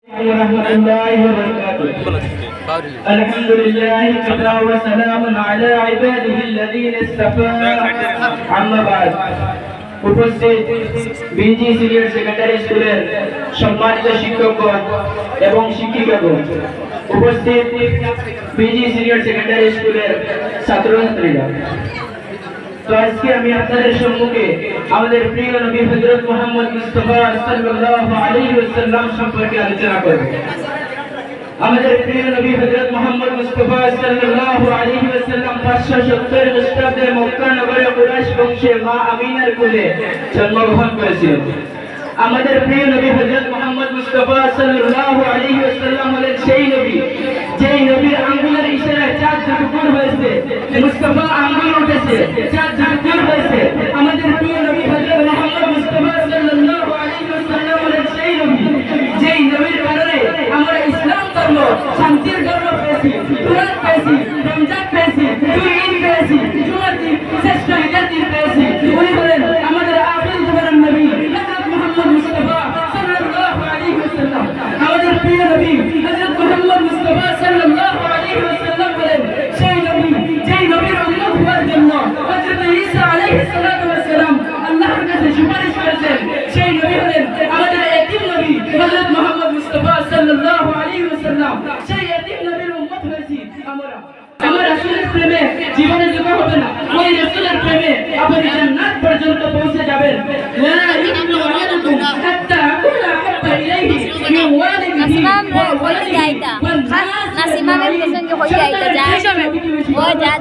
ورحمة الله وبركاته. الحمد لله كفى وسلام على عباده الذين اصطفى. أما بعد উপস্থিত busy senior secondary স্কুলের সম্মানিত শিক্ষকগণ এবং শিক্ষিকাগণ, উপস্থিত বিজি সিনিয়র সেকেন্ডারি স্কুলের ছাত্রছাত্রীরা, তো আজকে আমি আপনাদের সম্মুখে আমাদের প্রিয় নবী হযরত মুহাম্মদ মুস্তাফা সাল্লাল্লাহু আলাইহি ওয়াসাল্লাম সম্পর্কে আলোচনা করব। আমাদের প্রিয় নবী হযরত মুহাম্মদ মুস্তাফা সাল্লাল্লাহু আলাইহি ওয়াসাল্লাম 570 খ্রিস্টাব্দে মক্কা নগরে কুরাইশ বংশে মা আমিনার কোলে জন্মগ্রহণ করেছিলেন। আমাদের প্রিয় নবী হযরত মুহাম্মদ মুস্তাফা সাল্লাল্লাহু আলাইহি ওয়াসাল্লাম হলেন সেই নবী যেই নবীর আঙ্গুলের ইশারায় চাঁদ ঝাঁকুর হয়েছে, মুস্তাফা আঙ্গুল উঠেছে, চাঁদ ঝাঁকুর হয়েছে। আমাদের প্রিয় নবী হযরত মুহাম্মদ মুস্তাফা সাল্লাল্লাহু আলাইহি ওয়াসাল্লাম হলেন সেই নবী যেই নবীর কারণে আমরা ইসলাম ধর্ম শান্তির ধর্ম পেয়েছি, কুরআন পেয়েছি, রমজান পেয়েছি, দুই ঈদ পেয়েছি, জুমার দিন শ্রেষ্ঠ ঈদের দিন পেয়েছি। উনি হলেন আমাদের আখির জামানার নবী হযরত মুহাম্মদ মুস্তাফা সাল্লাল্লাহু আলাইহি ওয়াসাল্লাম। আমাদের প্রিয় নবী হযরত মুহাম্মদ মুস্তাফা সাল্লাল্লাহু আলাইহি ওয়াসাল্লাম হলেন সেই নবী যেই নবীর উম্মত হওয়ার জন্য হযরত ঈসা আলাইহিস সালাতু ওয়াস সালাম আল্লাহর কাছে সুপারিশ করেছেন। সেই নবী হলেন আমাদের এতিম নবী হযরত মুহাম্মদ মুস্তাফা সাল্লাল্লাহু আলাইহি ওয়াসাল্লাম। সেই এতিম নবীর উম্মত হয়েছি আমরা। আমার রাসূলের প্রেমে জীবনে যোগ্য হবে না, ওই রাসূলের প্রেমে আপনি জান্নাত পর্যন্ত পৌঁছে যাবেন। লা ইলাহা ইল্লাল্লাহ হাত্তা কুলা হাব্বা ইলাইহি মিন ওয়ালিদিহি ওয়া ওয়ালিদিহি নাসিমামের প্রসঙ্গে হয়ে যাইতা যায় ও যা